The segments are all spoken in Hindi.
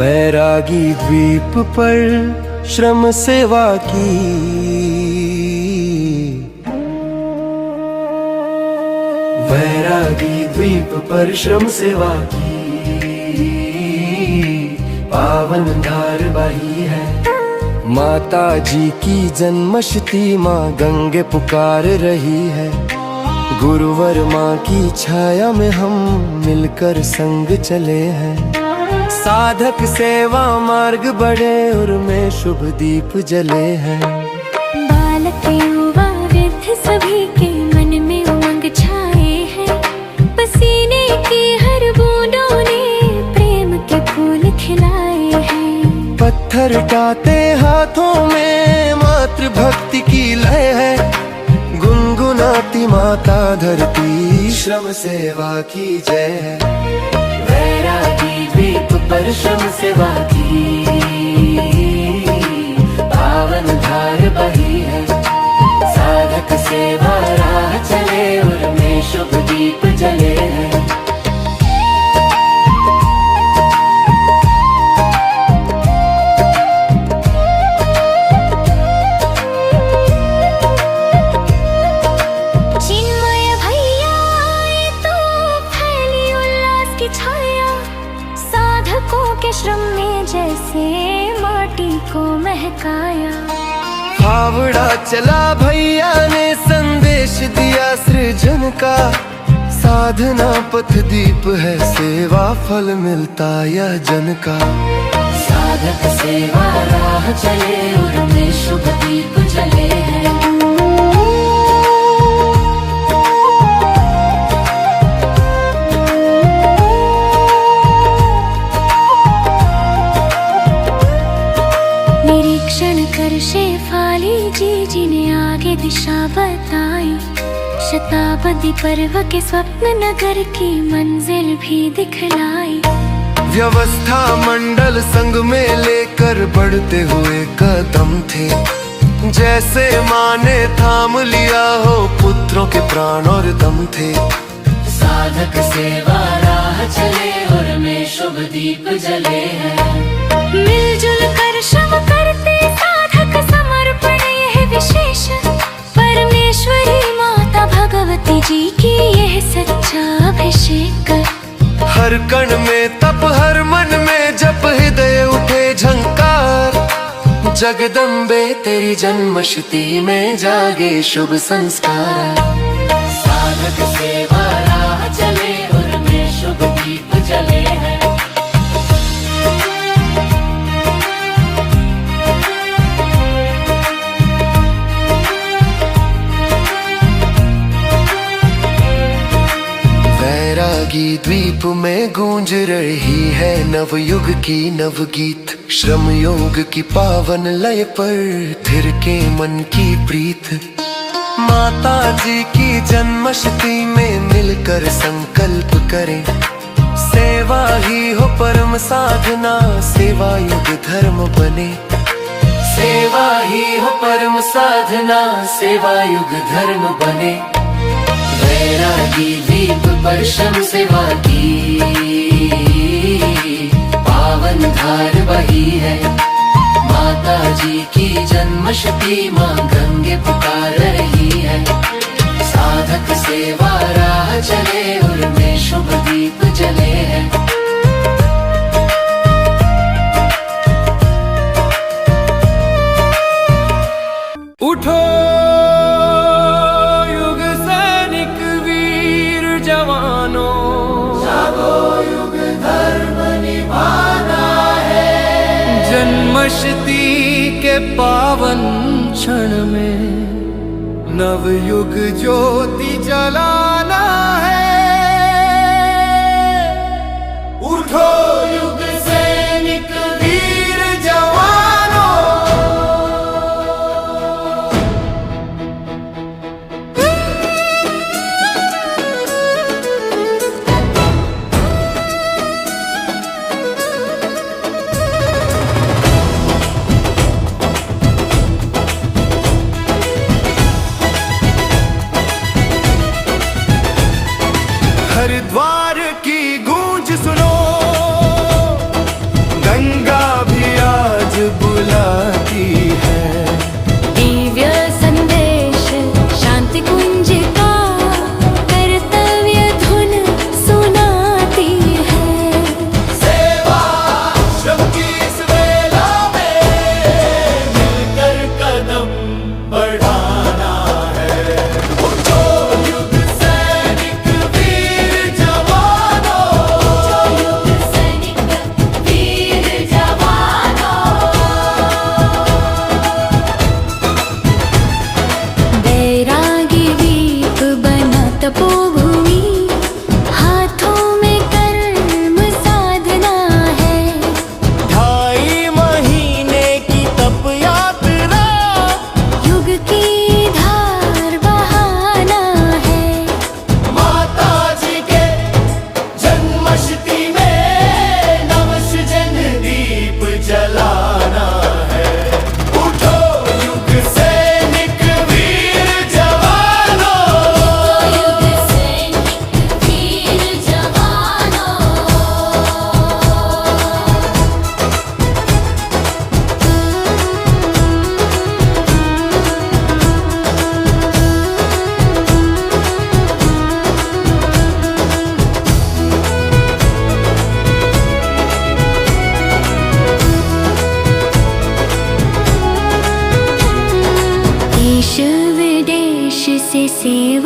बैरागी द्वीप पर श्रम सेवा की, बैरागी द्वीप पर श्रम सेवा की पावन धार बही है। माता जी की जन्मशती माँ गंगे पुकार रही है। गुरुवर माँ की छाया में हम मिलकर संग चले हैं। साधक सेवा मार्ग बड़े और में शुभ दीप जले हैं। बालक युवा वृद्ध सभी के मन में उमंग छाए हैं। पसीने की हर बूंदों ने प्रेम के फूल खिलाए हैं। पत्थर टाते हाथों में मातृभक्ति की लय है। गुनगुनाती माता धरती श्रम सेवा की जय है। बैरागी द्वीप पर श्रम सेवा की पावन धार बही है। साधक सेवा राह चले और में शुभ दीप जले हैं। श्रम में जैसे माटी को महकाया। फावड़ा चला भैया ने संदेश दिया सृजन का। साधना पथ दीप है सेवा फल मिलता यह जन का। साधक सेवा राह चले और में शुभ दीप जले हैं। कर शेफाली जी जिन्हें आगे दिशा बताई। शताब्दी पर्व के स्वप्न नगर की मंजिल भी दिखलाई। व्यवस्था मंडल संग में लेकर बढ़ते हुए कदम थे। जैसे माँ ने थाम लिया हो पुत्रों के प्राण और दम थे। साधक सेवा राह चले और में शुभ दीप जले हैं। मिलजुल कर श्रम करते समर्पण यह विशेष। परमेश्वरी माता भगवती जी की यह सच्चा अभिषेक। हर कण में तप हर मन में जप हृदय उठे झंकार। जगदम्बे तेरी जन्मशती में जागे शुभ संस्कार। साधक सेवा राह चले और में शुभ दीप जले हैं। बैरागी द्वीप में गूंज रही है नवयुग की नवगीत। श्रम योग की पावन लय पर थिरके मन की प्रीत। माता जी की जन्मशती में मिलकर संकल्प करें। सेवा ही हो परम साधना सेवा युग धर्म बने। सेवा ही हो परम साधना सेवा युग धर्म बने। बैरागी द्वीप पर श्रम सेवा की पावन धार बही है। माता जी की जन्मशती माँ गंगे पुकार रही है। साधक सेवा राह चले और में शुभ दीप जले हैं। उठो जन्मशती के पावन क्षण में नवयुग ज्योति जलाना है। उठो युग सैनिक वीर जवानों।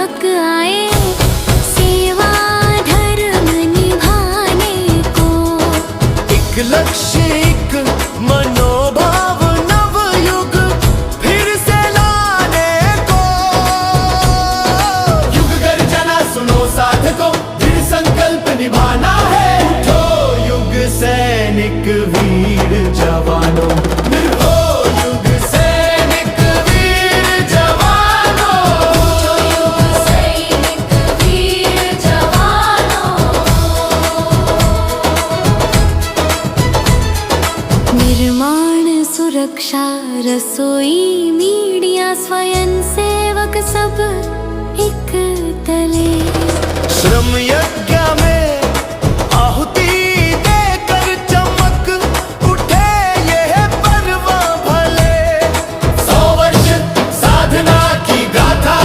सेवक आए सेवा धर्म निभाने को। एक लक्ष्य एक मनोभाव नव युग फिर से लाने को। युग गर्जना सुनो साधको, दृढ़ संकल्प निभाना है। उठो युग सैनिक वीर जवानों, हो युग सैनिक वीर जवानों। उठो युग सैनिक वीर जवानों। निर्माण सुरक्षा रसोई मीडिया स्वयं सेवक सब एक तले। श्रम यज्ञ में आहुति देकर चमक उठे ये पर्व भले। 100 वर्ष साधना की गाथा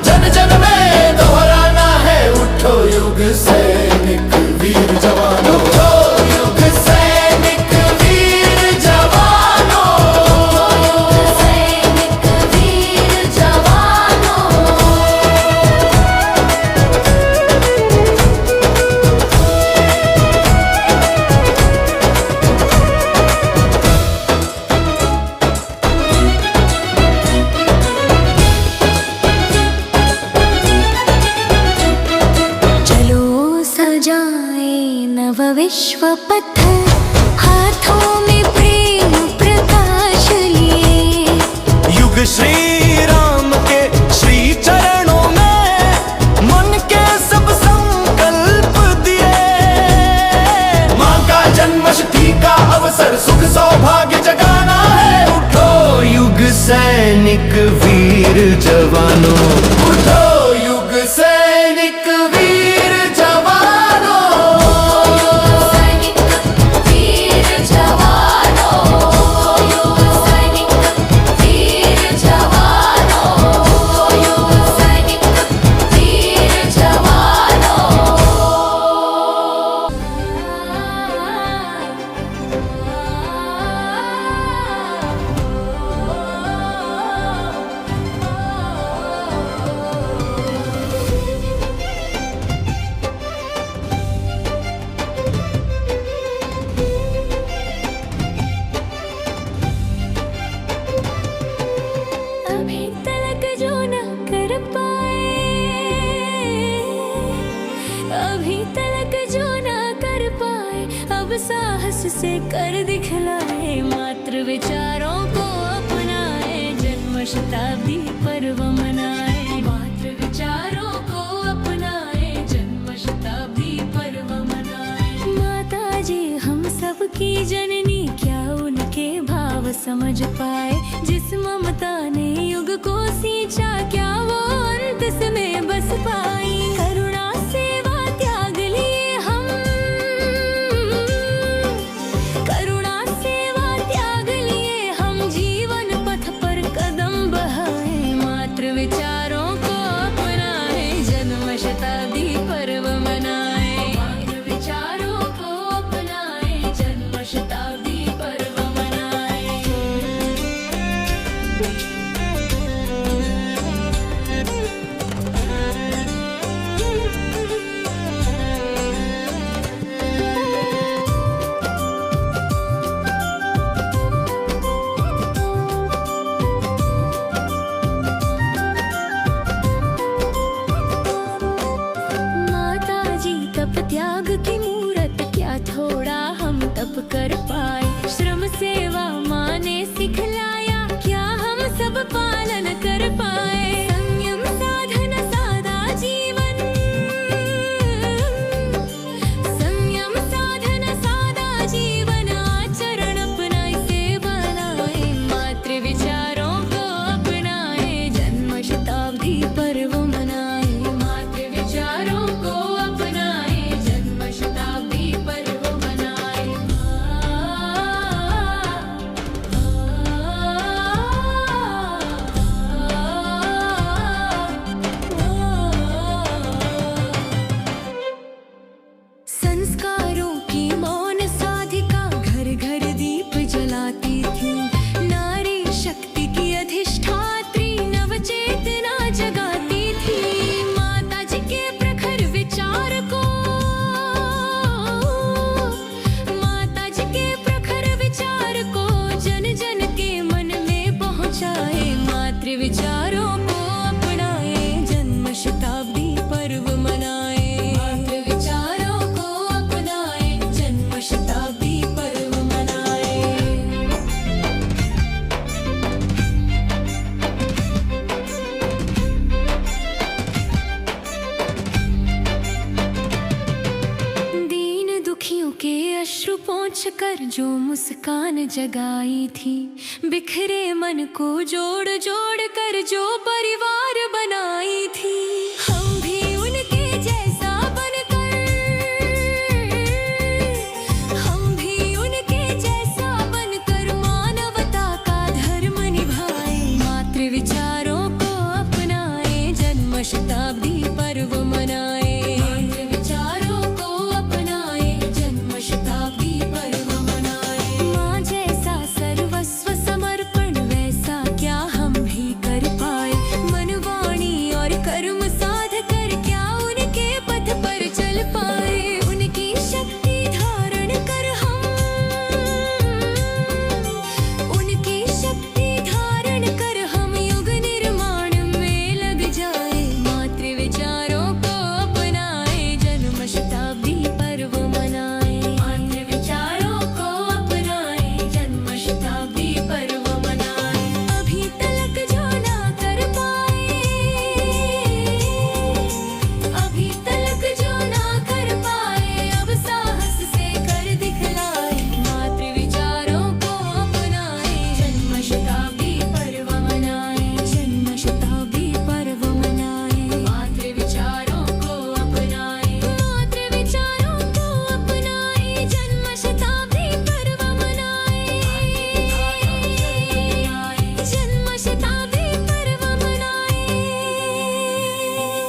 जन जन में दोहराना है। उठो युग सैनिक वीर जवानों, उठो युग सैनिक वीर जवानों। युग सैनिक वीर जवानों। चलो सजाए नव विश्व पथ, हाथों में प्रेम प्रकाश लिए। युग श्री राम के श्री चरणों में मन के सब संकल्प दिए। माँ का जन्मशती का अवसर सुख सौभाग्य जगाना है। उठो युग सैनिक वीर जवानों, उठो युग सैनिक वीर जवानों। युग सैनिक वीर जवानों। युग सैनिक वीर जवानों। युग सैनिक वीर जवानों। अभी तलक जो न कर पाए, अभी तलक जो न कर पाए, अब साहस से कर दिखलाए। मात्र विचारों को अपनाए, जन्म शताब्दी पर्व मनाए। मात्र विचारों को अपनाए, जन्म शताब्दी पर्व मनाए। माता जी हम सबकी जननी, क्या उनके भाव समझ पाए। जिस ममता ने युग को सींचा, क्या वो अंत में बस पाई। करुणा सेवा त्याग लिए हम, करुणा सेवा त्याग लिए हम, जीवन पथ पर कदम बढ़ाए। मात्र विचारों को अपनाए, जन्म शताब्दी पर्व मनाए। मात्र विचारों को अपनाए, जन्म शताब्दी पर्व मनाए। माता जी तप त्याग की मूरत, क्या थोड़ा हम तप कर पाए। श्रम सेवा माँ ने सिखलाया, क्या हम सब पालन कर पाए। संयम साधन सादा जीवन, संयम साधन सादा जीवन, आचरण अपना इसे बनाए। मात्र विचारों को अपनाए, जन्म शताब्दी पर्व मनाए। मात्र विचारों को अपनाए, जन्म शताब्दी पर्व मनाए। संस्कारों की मौन साधिका घर घर दीप जलाती थी। नारी शक्ति की अधिष्ठात्री नव चेतना जगाती थी। अश्रु पोंछ कर जो मुस्कान जगाई थी, बिखरे मन को जोड़ जोड़ कर जो परिवार बनाई थी।